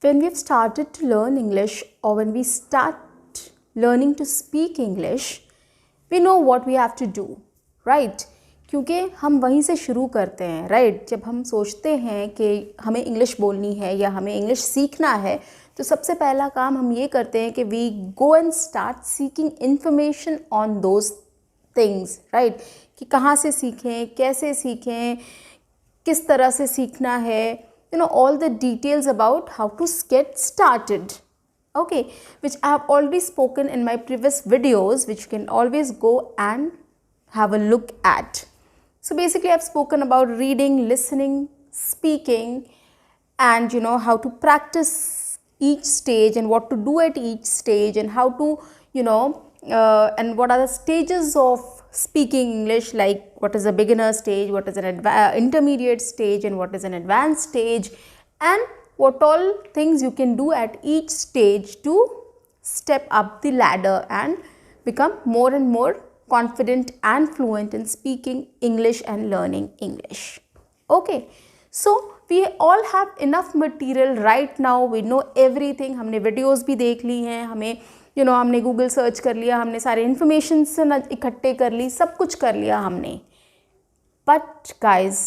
when we've started to learn English or when we start learning to speak English, we know what we have to do, right? क्योंकि हम वहीं से शुरू करते हैं, right? जब हम सोचते हैं कि हमें इंग्लिश बोलनी है या हमें इंग्लिश सीखना है, तो सबसे पहला काम हम ये करते हैं कि we go and start seeking information on those things, right? कि कहाँ से सीखें, कैसे सीखें, किस तरह से सीखना है, all the details about how to get started, okay, which I have already spoken in my previous videos, which you can always go and have a look at. So basically I've spoken about reading, listening, speaking, and how to practice each stage and what to do at each stage and how to and what are the stages of speaking English, like what is a beginner stage, what is an intermediate stage, and what is an advanced stage, and what all things you can do at each stage to step up the ladder and become more and more confident and fluent in speaking English and learning English. Okay, so we all have enough material right now. We know everything. हमने videos भी देख ली हैं, हमें हमने Google search कर लिया, हमने सारे इन्फॉर्मेशन से इकट्ठे कर ली, सब कुछ कर लिया हमने. But guys,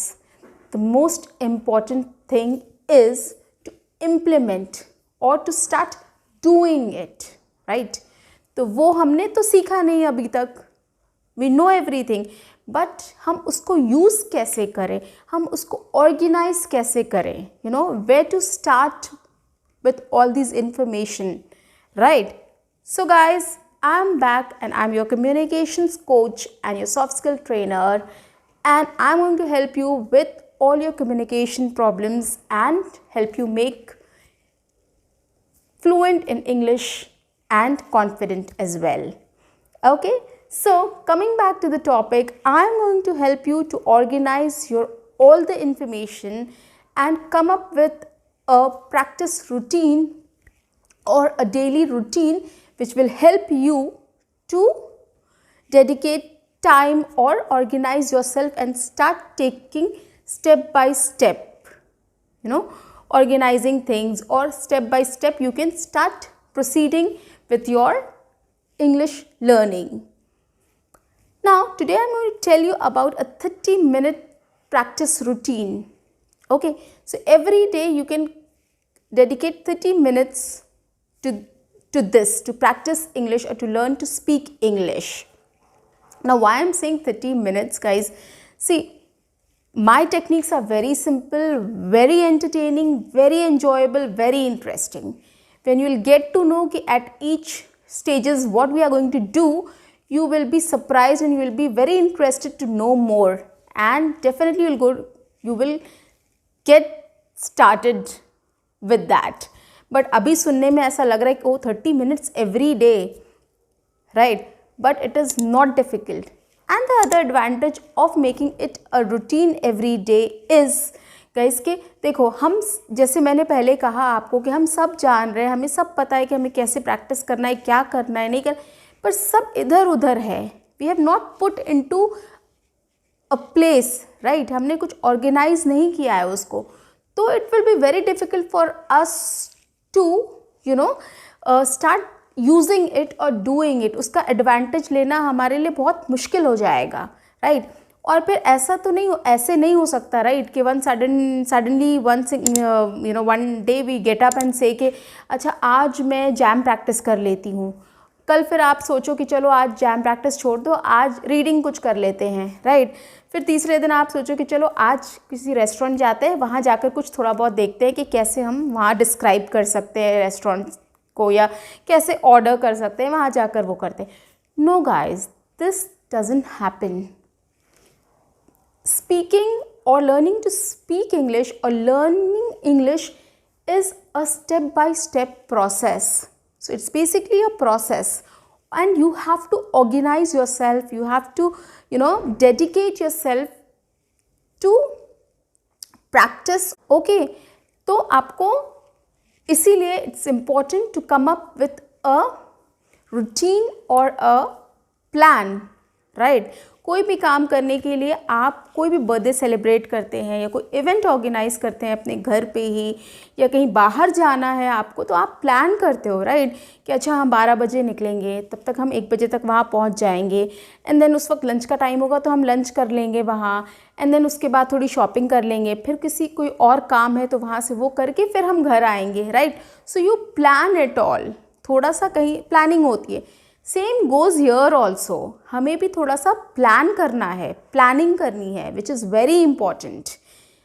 the most important thing is to implement और to start doing it, right? तो वो हमने तो सीखा नहीं अभी तक. वी नो एवरीथिंग, बट हम उसको यूज़ कैसे करें, हम उसको ऑर्गेनाइज कैसे करें, where to start with all this information, right? So guys, I'm back and I'm your communications coach and your soft skill trainer, and I'm going to help you with all your communication problems and help you make fluent in English and confident as well. Okay, so coming back to the topic, I'm going to help you to organize your all the information and come up with a practice routine or a daily routine which will help you to dedicate time or organize yourself and start taking step by step, organizing things, or step by step you can start proceeding with your English learning. Now today I'm going to tell you about a 30-minute practice routine. Okay, so every day you can dedicate 30 minutes to this, to practice English or to learn to speak English. Now why I'm saying 30 minutes, guys? See, my techniques are very simple, very entertaining, very enjoyable, very interesting. When you will get to know at each stages what we are going to do, you will be surprised and you will be very interested to know more, and definitely you will get started with that. But अभी सुनने में ऐसा लग रहा है कि वो 30 minutes every day, right? But it is not difficult. And the other advantage of making it a routine every day is, guys, कि देखो, हम जैसे मैंने पहले कहा आपको कि हम सब जान रहे हैं, हमें सब पता है कि हमें कैसे प्रैक्टिस करना है, क्या करना है, नहीं करना, पर सब इधर उधर है. We have not put into a place, right? हमने कुछ ऑर्गेनाइज नहीं किया है उसको, तो it will be very difficult for us to start using it or doing it. उसका एडवांटेज लेना हमारे लिए बहुत मुश्किल हो जाएगा, राइट? और फिर ऐसा तो नहीं, ऐसे नहीं हो सकता, राइट? कि suddenly one day we get up and say कि अच्छा आज मैं जैम प्रैक्टिस कर लेती हूँ, कल फिर आप सोचो कि चलो आज जैम प्रैक्टिस छोड़ दो, आज रीडिंग कुछ कर लेते हैं, राइट? फिर तीसरे दिन आप सोचो कि चलो आज किसी रेस्टोरेंट जाते हैं, वहाँ जाकर कुछ थोड़ा बहुत देखते हैं कि कैसे हम वहाँ डिस्क्राइब कर सकते हैं रेस्टोरेंट को, या कैसे ऑर्डर कर सकते हैं, वहाँ जाकर वो करते हैं. No guys, this doesn't happen. Speaking और लर्निंग टू स्पीक इंग्लिश और learning English is a step by step process. So it's basically a process, and you have to organize yourself, you have to dedicate yourself to practice. Okay, तो आपको इसीलिए it's important to come up with a routine or a plan, right? कोई भी काम करने के लिए, आप कोई भी बर्थडे सेलिब्रेट करते हैं या कोई इवेंट ऑर्गेनाइज करते हैं अपने घर पे ही, या कहीं बाहर जाना है आपको, तो आप प्लान करते हो, राइट, कि अच्छा हम 12 बजे निकलेंगे, तब तक हम 1 बजे तक वहाँ पहुँच जाएंगे, एंड देन उस वक्त लंच का टाइम होगा तो हम लंच कर लेंगे वहाँ, एंड देन उसके बाद थोड़ी शॉपिंग कर लेंगे, फिर किसी कोई और काम है तो वहाँ से वो करके फिर हम घर आएंगे, right. So you plan it all, थोड़ा सा कहीं प्लानिंग होती है। सेम गोज़ हियर ऑल्सो, हमें भी थोड़ा सा प्लान करना है, प्लानिंग करनी है, विच इज़ वेरी इंपॉर्टेंट।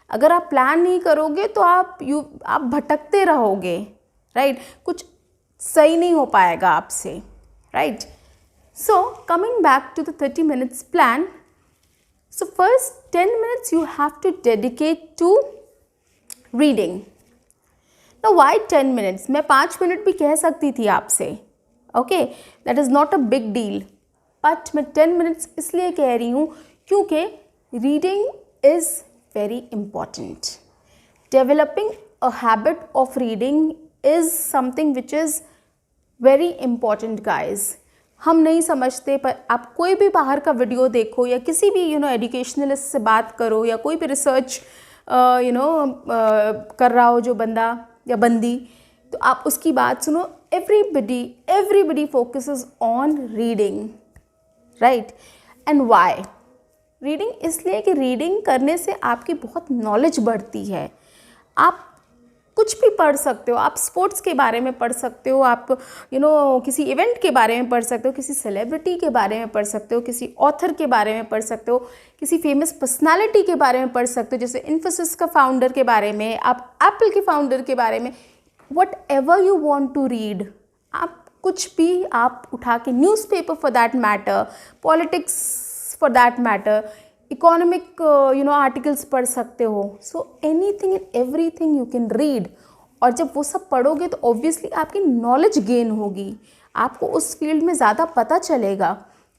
अगर आप प्लान नहीं करोगे तो आप भटकते रहोगे, राइट, कुछ सही नहीं हो पाएगा आपसे, right. So coming back to the 30 minutes plan, so first 10 minutes you have to dedicate to reading. Now why 10 minutes? मैं 5 मिनट भी कह सकती थी आपसे, okay, that is not a big deal, but मैं 10 minutes इसलिए कह रही हूँ क्योंकि reading is very important. Developing a habit of reading is something which is very important guys. हम नहीं समझते, पर आप कोई भी बाहर का वीडियो देखो या किसी भी एजुकेशनलिस्ट से बात करो या कोई भी रिसर्च कर रहा हो जो बंदा या बंदी, तो आप उसकी बात सुनो. Everybody focuses on reading, right. And Y reading? इसलिए कि रीडिंग करने से आपकी बहुत नॉलेज बढ़ती है. आप कुछ भी पढ़ सकते हो, आप स्पोर्ट्स के बारे में पढ़ सकते हो, आप किसी इवेंट के बारे में पढ़ सकते हो, किसी सेलिब्रिटी के बारे में पढ़ सकते हो, किसी ऑथर के बारे में पढ़ सकते हो, किसी फेमस पर्सनालिटी के बारे में पढ़ सकते हो, जैसे इन्फोसिस का फाउंडर के बारे में, आप एप्पल के फाउंडर के बारे में. Whatever you want to read, आप कुछ भी आप उठा के, newspaper for that matter, politics for that matter, economic articles पढ़ सकते हो. So anything and everything you can read. और जब वो सब पढ़ोगे तो ऑब्वियसली आपकी नॉलेज गेन होगी, आपको उस फील्ड में ज़्यादा पता चलेगा.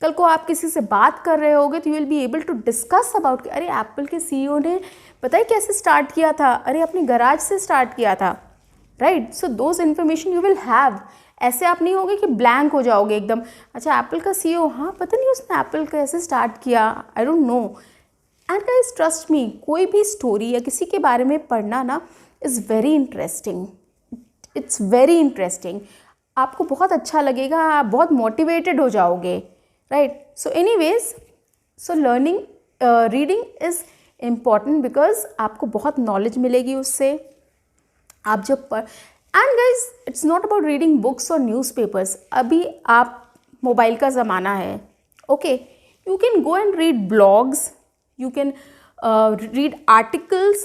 कल को आप किसी से बात कर रहे होगे तो you will be able to discuss about, अरे एप्पल के CEO ने पता है कैसे स्टार्ट किया था, अरे अपने गराज से स्टार्ट किया था, right. So those information you will have. ऐसे आप नहीं होगे कि ब्लैंक हो जाओगे एकदम, अच्छा एप्पल का CEO, हाँ पता नहीं उसने एप्पल कैसे स्टार्ट किया, I don't know. And guys trust me, कोई भी स्टोरी या किसी के बारे में पढ़ना ना is very interesting. It's very interesting. आपको बहुत अच्छा लगेगा, आप बहुत मोटिवेटेड हो जाओगे, right. So anyways, so learning reading is important because आपको बहुत नॉलेज मिलेगी उससे. आप जब and guys it's not about reading books और न्यूज़पेपर्स. अभी आप मोबाइल का ज़माना है, okay. You can go and read blogs, you can read articles,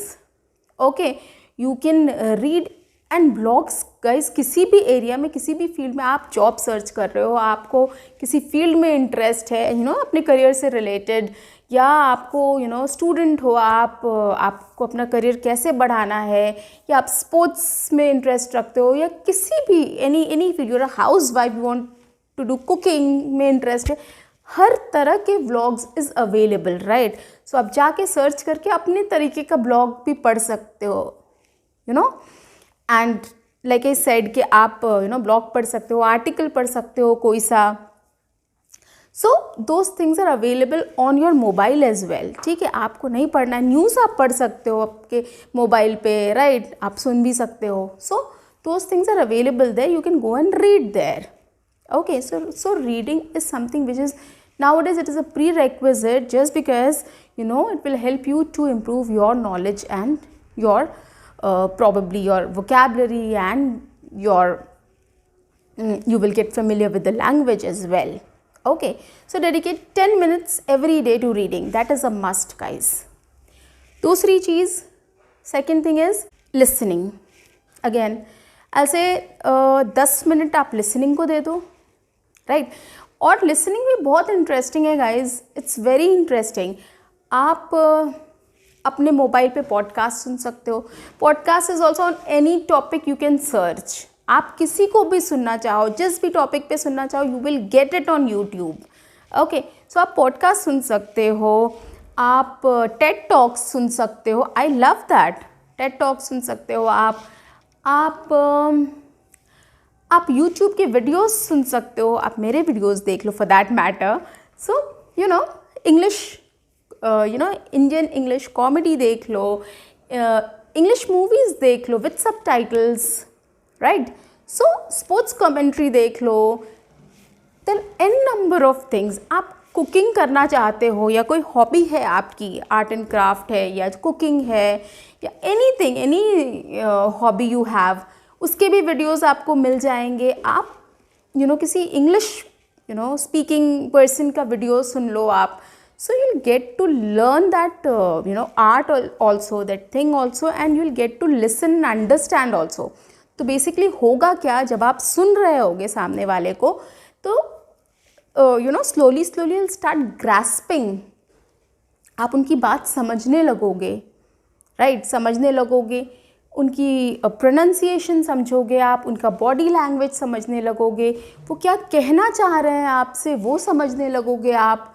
okay. You can read and blogs guys किसी भी एरिया में, किसी भी फील्ड में. आप जॉब सर्च कर रहे हो, आपको किसी फील्ड में इंटरेस्ट है, अपने करियर से रिलेटेड, या आपको स्टूडेंट हो, आपको अपना करियर कैसे बढ़ाना है, या आप स्पोर्ट्स में इंटरेस्ट रखते हो, या किसी भी any field, your housewife, you want to do cooking में इंटरेस्ट है, हर तरह के vlogs is available, right. So आप जाके सर्च करके अपने तरीके का ब्लॉग भी पढ़ सकते हो, एंड लाइक आई सेड कि आप ब्लॉग पढ़ सकते हो, आर्टिकल पढ़ सकते हो कोई सा. So those things are available on your mobile as well, ठीक है. आपको नहीं पढ़ना है, न्यूज़ आप पढ़ सकते हो आपके मोबाइल पे, राइट. आप सुन भी सकते हो. So those things are available there, you can go and read there, okay. So reading is something which is nowadays, it is a prerequisite, just because it will help you to improve your knowledge and your probably your vocabulary, and your you will get familiar with the language as well, okay. So dedicate 10 minutes every day to reading, that is a must guys. दूसरी चीज़, second thing is listening. Again I'll say 10 minute आप listening को दे दो, right. और listening भी बहुत interesting है guys, it's very interesting. आप अपने मोबाइल पे पॉडकास्ट सुन सकते हो. Podcast is also on any topic you can search. आप किसी को भी सुनना चाहो, जिस भी टॉपिक पे सुनना चाहो, you will get it on YouTube, okay. So आप पॉडकास्ट सुन सकते हो, आप टेड टॉक्स सुन सकते हो, I love that. TED talks सुन सकते हो आप YouTube के वीडियोस सुन सकते हो, आप मेरे वीडियोस देख लो for that matter. So English Indian English comedy देख लो, इंग्लिश मूवीज़ देख लो with subtitles, right. So sports commentary देख लो, then an number of things. आप कुकिंग करना चाहते हो या कोई हॉबी है आपकी, आर्ट एंड क्राफ्ट है या कुकिंग है या anything, any hobby you have, उसके भी वीडियोस आपको मिल जाएंगे. आप किसी इंग्लिश स्पीकिंग पर्सन का वीडियो सुन लो आप. सो you'll get to learn that art also, that thing also, and you'll get to listen and understand also. तो बेसिकली होगा क्या, जब आप सुन रहे होगे सामने वाले को, तो slowly you'll start grasping. आप उनकी बात समझने लगोगे, राइट. समझने लगोगे, उनकी प्रोनाउंसिएशन समझोगे आप, उनका बॉडी लैंग्वेज समझने लगोगे, वो क्या कहना चाह रहे हैं आपसे वो समझने लगोगे आप,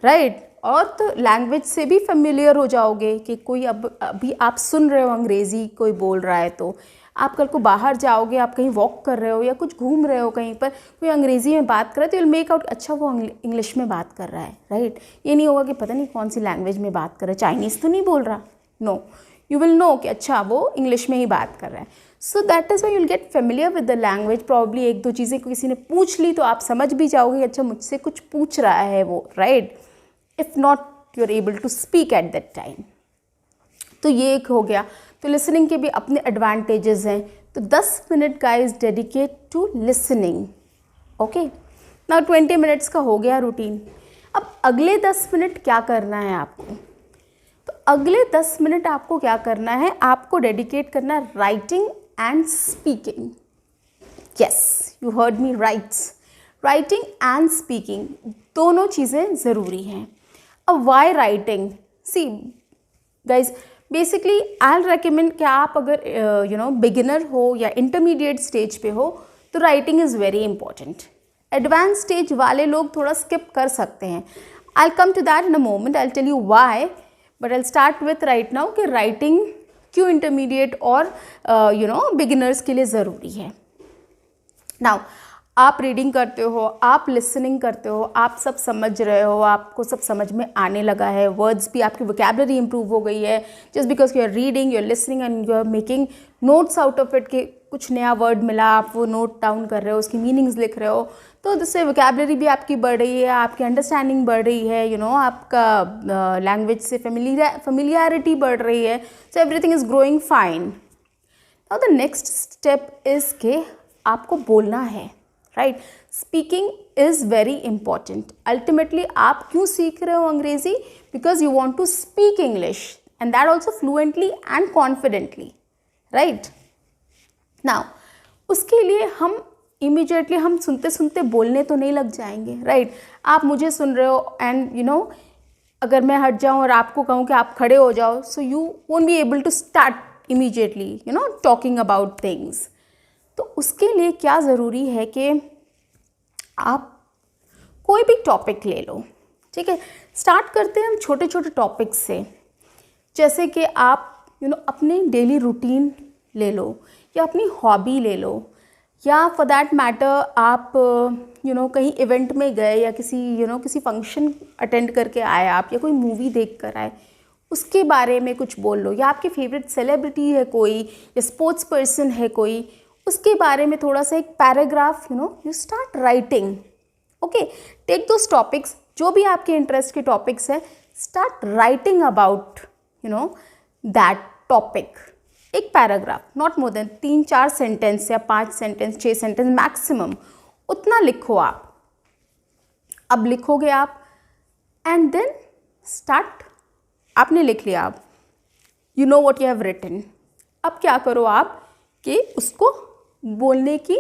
राइट. और तो लैंग्वेज से भी फेमिलियर हो जाओगे कि कोई अभी आप सुन रहे हो अंग्रेज़ी कोई बोल रहा है, तो आप कल को बाहर जाओगे, आप कहीं वॉक कर रहे हो या कुछ घूम रहे हो कहीं पर, कोई अंग्रेज़ी में बात कर रहा है तो यू विल मेक आउट, अच्छा वो इंग्लिश में बात कर रहा है, राइट. ये नहीं होगा कि पता नहीं कौन सी लैंग्वेज में बात कर रहा है, चाइनीज़ तो नहीं बोल रहा, नो. यू विल नो कि अच्छा वो इंग्लिश में ही बात कर रहा है. सो that is why you will get familiar with the language. Probably एक दो चीज़ें किसी ने पूछ ली तो आप समझ भी जाओगे, अच्छा मुझसे कुछ पूछ रहा है वो, right. If not you are able to speak at that time. तो ये एक हो गया. तो लिसनिंग के भी अपने एडवांटेजेस हैं. तो 10 minute guys dedicate to listening. Okay, now 20 minutes का हो गया रूटीन. अब अगले 10 मिनट क्या करना है आपको? तो अगले 10 मिनट आपको क्या करना है, आपको डेडिकेट करना है writing and speaking. Yes, you heard me, writing and speaking दोनों चीज़ें ज़रूरी हैं. अब why writing? See guys, basically I will recommend कि आप अगर बिगिनर हो या इंटरमीडिएट स्टेज पे हो तो writing is very important. Advance stage वाले लोग थोड़ा स्किप कर सकते हैं. I will come to that in a moment. I will tell you why, but I will start with right now कि राइटिंग क्यों इंटरमीडिएट और बिगिनर्स के लिए ज़रूरी है. नाउ आप रीडिंग करते हो, आप लिसनिंग करते हो, आप सब समझ रहे हो, आपको सब समझ में आने लगा है, वर्ड्स भी, आपकी वोकैबुलरी इंप्रूव हो गई है just because you are reading, you are listening and you are making notes out of it. कि कुछ नया वर्ड मिला, आप वो नोट डाउन कर रहे हो, उसकी मीनिंग्स लिख रहे हो, तो जिससे वोकैबुलरी भी आपकी बढ़ रही है, आपकी अंडरस्टैंडिंग बढ़ रही है, आपका लैंग्वेज से फेमिलियरिटी बढ़ रही है. So everything is growing fine. Now the next step is कि आपको बोलना है, right. Speaking is very important. Ultimately आप क्यों सीख रहे हो अंग्रेज़ी? Because you want to speak English and that also fluently and confidently, right. Now उसके लिए हम इमीडिएटली हम सुनते सुनते बोलने तो नहीं लग जाएंगे, राइट. आप मुझे सुन रहे हो एंड अगर मैं हट जाऊँ और आपको कहूँ कि आप खड़े हो जाओ, so you won't be able to start immediately talking about things. तो उसके लिए क्या ज़रूरी है कि आप कोई भी टॉपिक ले लो, ठीक है. स्टार्ट करते हैं हम छोटे छोटे टॉपिक्स से, जैसे कि आप अपने डेली रूटीन ले लो या अपनी हॉबी ले लो, या फॉर दैट मैटर आप कहीं इवेंट में गए या किसी फंक्शन अटेंड करके आए आप, या कोई मूवी देख कर आए, उसके बारे में कुछ बोल लो. या आपकी फेवरेट सेलिब्रिटी है कोई, या स्पोर्ट्स पर्सन है कोई, उसके बारे में थोड़ा सा एक paragraph you start writing. Okay, take those topics, जो भी आपके इंटरेस्ट के टॉपिक्स हैं, start writing about that topic. एक paragraph, not more than 3-4 sentence या 5 सेंटेंस 6 सेंटेंस मैक्सिमम, उतना लिखो आप. अब लिखोगे आप एंड देन स्टार्ट. आपने लिख लिया, आप you know what you have written. अब क्या करो आप कि उसको बोलने की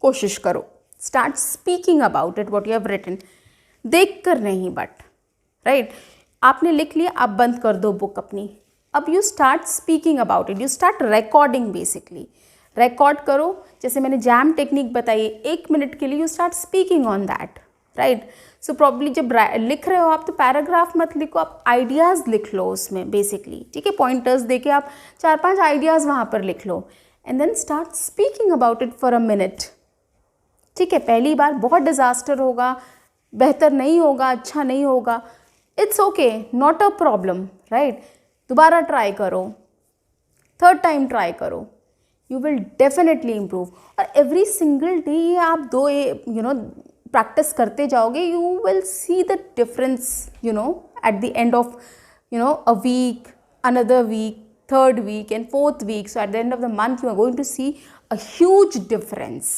कोशिश करो. Start speaking about it what you have written. देख कर नहीं, बट राइट. आपने लिख लिया, आप बंद कर दो बुक अपनी. अब you start speaking about it, you start recording. Basically record करो, जैसे मैंने जैम टेक्निक बताई, 1 मिनट के लिए you start speaking on that, right. So probably जब लिख रहे हो आप तो पैराग्राफ मत लिखो, आप आइडियाज़ लिख लो उसमें बेसिकली, ठीक है. पॉइंटर्स दे के आप 4-5 आइडियाज़ वहाँ पर लिख लो and then start speaking about it for a minute, ठीक है. पहली बार बहुत डिज़ास्टर होगा, बेहतर नहीं होगा, अच्छा नहीं होगा, it's okay, not a problem, right. दोबारा ट्राई करो, थर्ड टाइम ट्राई करो, यू विल डेफिनेटली इम्प्रूव। और एवरी सिंगल डे ये आप दो प्रैक्टिस करते जाओगे, you will see the difference, at the end of a week, another week, third week and fourth week. So at the end of the month you are going to see a huge difference.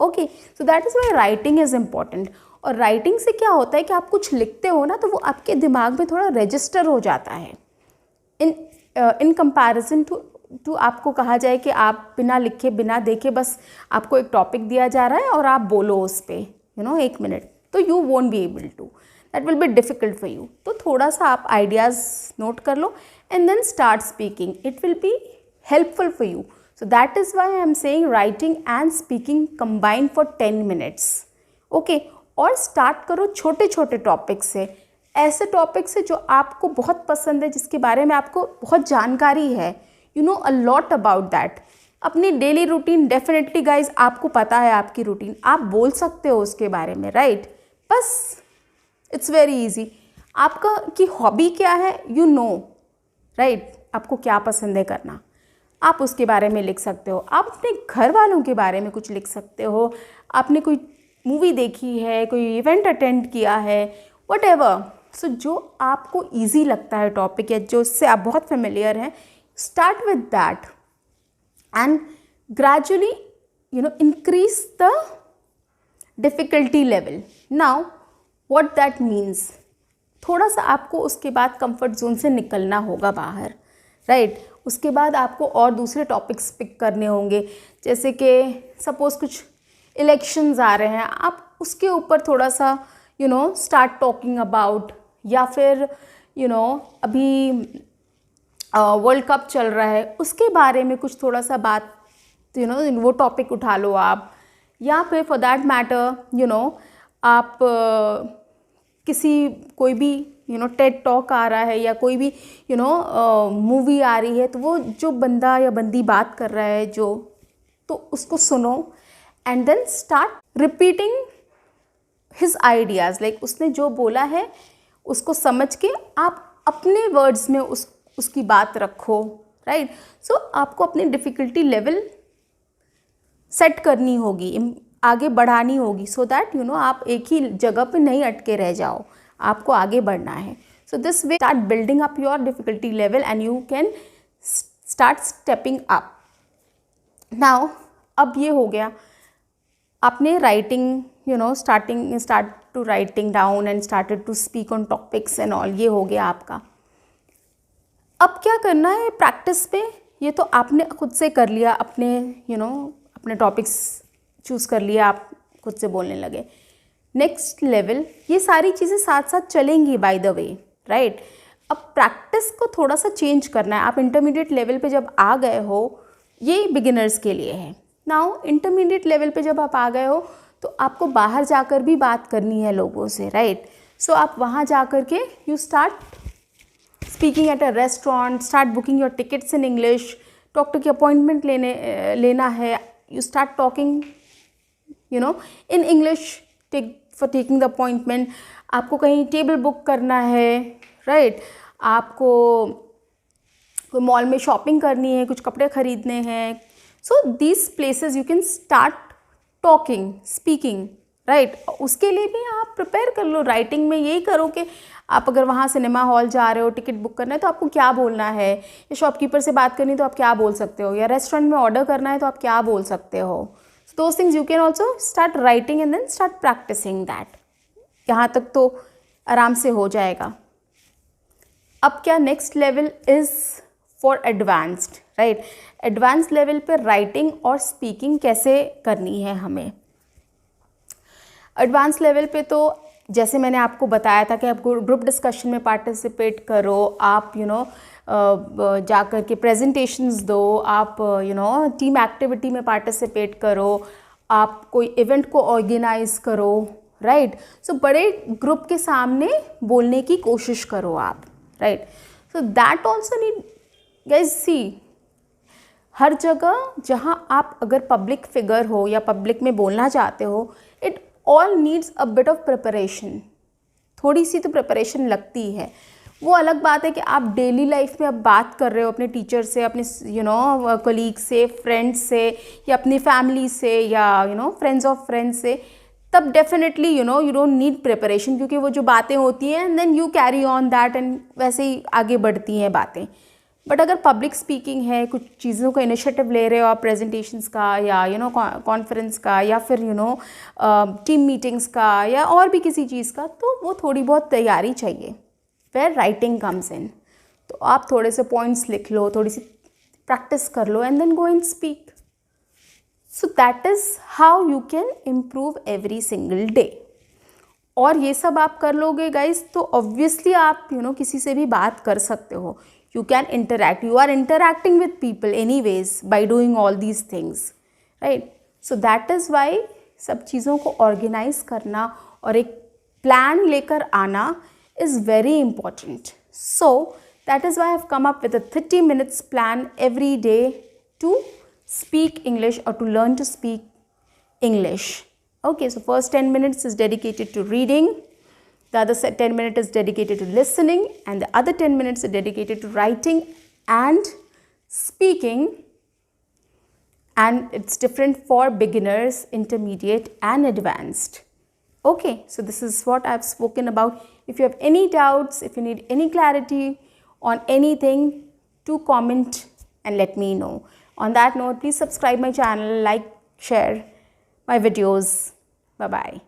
Okay, so that is why writing is important. और writing से क्या होता है कि आप कुछ लिखते हो ना, तो वो आपके दिमाग में थोड़ा रजिस्टर हो जाता है। इन कंपैरिजन टू आपको कहा जाए कि आप बिना लिखे बिना देखे बस आपको एक टॉपिक दिया जा रहा है और आप बोलो उस पर 1 मिनट, तो you won't be able to, that will be difficult for you. तो थोड़ा सा आप आइडियाज़ नोट कर लो and then start speaking, it will be helpful for you. So that is why I am saying writing and speaking combine for 10 minutes. Okay, और start करो छोटे छोटे टॉपिक से, ऐसे टॉपिक से जो आपको बहुत पसंद है, जिसके बारे में आपको बहुत जानकारी है, you know a lot about that. अपनी डेली रूटीन, डेफिनेटली गाइज आपको पता है आपकी रूटीन, आप बोल सकते हो उसके बारे में, राइट। बस इट्स वेरी इजी। आपका की हॉबी क्या है, यू नो, राइट, आपको क्या पसंद है करना, आप उसके बारे में लिख सकते हो। आप अपने घर वालों के बारे में कुछ लिख सकते हो, आपने कोई मूवी देखी है, कोई इवेंट अटेंड किया है, वट एवर। सो जो आपको ईजी लगता है टॉपिक, या जो उससे आप बहुत फेमिलियर हैं, start with that and gradually increase the difficulty level. Now what that means, थोड़ा सा आपको उसके बाद कंफर्ट जोन से निकलना होगा बाहर, राइट। उसके बाद आपको और दूसरे टॉपिक्स पिक करने होंगे, जैसे कि सपोज़ कुछ इलेक्शंस आ रहे हैं, आप उसके ऊपर थोड़ा सा स्टार्ट टॉकिंग अबाउट, या फिर अभी वर्ल्ड कप चल रहा है, उसके बारे में कुछ थोड़ा सा बात, वो टॉपिक उठा लो आप। या फिर फॉर दैट मैटर आप कोई भी टेड टॉक आ रहा है, या कोई भी मूवी आ रही है, तो वो जो बंदा या बंदी बात कर रहा है तो उसको सुनो and then start repeating his ideas, like उसने जो बोला है उसको समझ के आप अपने वर्ड्स में उसकी बात रखो, राइट। सो आपको अपनी डिफ़िकल्टी लेवल सेट करनी होगी, आगे बढ़ानी होगी, सो दैट आप एक ही जगह पे नहीं अटके रह जाओ, आपको आगे बढ़ना है। So this way start building up your difficulty level and you can start stepping up. Now अब ये हो गया, आपने writing start to writing down and started to speak on topics and all, ये हो गया आपका। अब क्या करना है प्रैक्टिस पे, ये तो आपने खुद से कर लिया, अपने टॉपिक्स चूज़ कर लिया, आप खुद से बोलने लगे। नेक्स्ट लेवल, ये सारी चीज़ें साथ साथ चलेंगी बाय द वे, राइट। अब प्रैक्टिस को थोड़ा सा चेंज करना है। आप इंटरमीडिएट लेवल पे जब आ गए हो, ये बिगिनर्स के लिए है। नाउ इंटरमीडिएट लेवल पे जब आप आ गए हो, तो आपको बाहर जाकर भी बात करनी है लोगों से, राइट। सो आप वहाँ जा कर के you start speaking at a restaurant, start booking your tickets in English, doctor की अपॉइंटमेंट लेना है, you start talking in English for taking the appointment. आपको कहीं टेबल बुक करना है, राइट। आपको कोई मॉल में शॉपिंग करनी है, कुछ कपड़े ख़रीदने हैं, so these places you can start talking, speaking, right. उसके लिए भी आप प्रिपेयर कर लो। राइटिंग में यही करो कि आप अगर वहाँ सिनेमा हॉल जा रहे हो, टिकट बुक करना है, तो आपको क्या बोलना है, या शॉपकीपर से बात करनी है तो आप क्या बोल सकते हो, या रेस्टोरेंट में ऑर्डर करना है तो आप क्या बोल सकते हो। So those things you can also start writing and then start practicing that. यहाँ तक तो आराम से हो जाएगा। अब क्या next level is for advanced, right. Advance level पर राइटिंग और स्पीकिंग कैसे करनी है हमें। एडवांस लेवल पे तो जैसे मैंने आपको बताया था कि आप ग्रुप डिस्कशन में पार्टिसिपेट करो, आप जा कर के प्रेजेंटेशंस दो, आप टीम एक्टिविटी में पार्टिसिपेट करो, आप कोई इवेंट को ऑर्गेनाइज करो, राइट। सो बड़े ग्रुप के सामने बोलने की कोशिश करो आप, right. So that also need, guys see, हर जगह जहाँ आप अगर पब्लिक फिगर हो या पब्लिक में बोलना चाहते हो, it all needs a bit of preparation. थोड़ी सी तो प्रिपरेशन लगती है। वो अलग बात है कि आप डेली लाइफ में अब बात कर रहे हो अपने टीचर से, अपने कलीग से, फ्रेंड्स से, या अपनी फैमिली से, या फ्रेंड्स ऑफ फ्रेंड्स से, तब definitely you don't need preparation, क्योंकि वो जो बातें होती हैं and then you carry on that and वैसे ही आगे बढ़ती हैं बातें। बट अगर पब्लिक स्पीकिंग है, कुछ चीज़ों का इनिशिएटिव ले रहे हो आप, प्रेजेंटेशंस का या कॉन्फ्रेंस का, या फिर टीम मीटिंग्स का, या और भी किसी चीज़ का, तो वो थोड़ी बहुत तैयारी चाहिए। वेयर राइटिंग कम्स इन, तो आप थोड़े से पॉइंट्स लिख लो, थोड़ी सी प्रैक्टिस कर लो and then go and speak. So that is how you can improve every single day. और ये सब आप कर लोगे गाइज, तो ऑब्वियसली आप किसी से भी बात कर सकते हो। You can interact, you are interacting with people anyways by doing all these things, right. So that is why सब चीज़ों को ऑर्गेनाइज करना और एक प्लान लेकर आना is very important. So that is why I have come up with a 30 minutes plan every day to speak English or to learn to speak English. Okay, so first 10 minutes is dedicated to reading, the other 10 minutes is dedicated to listening, and the other 10 minutes is dedicated to writing and speaking. And it's different for beginners, intermediate and advanced. Okay, so this is what I've spoken about. If you have any doubts, if you need any clarity on anything, do comment and let me know. On that note, please subscribe my channel, like, share my videos. Bye bye.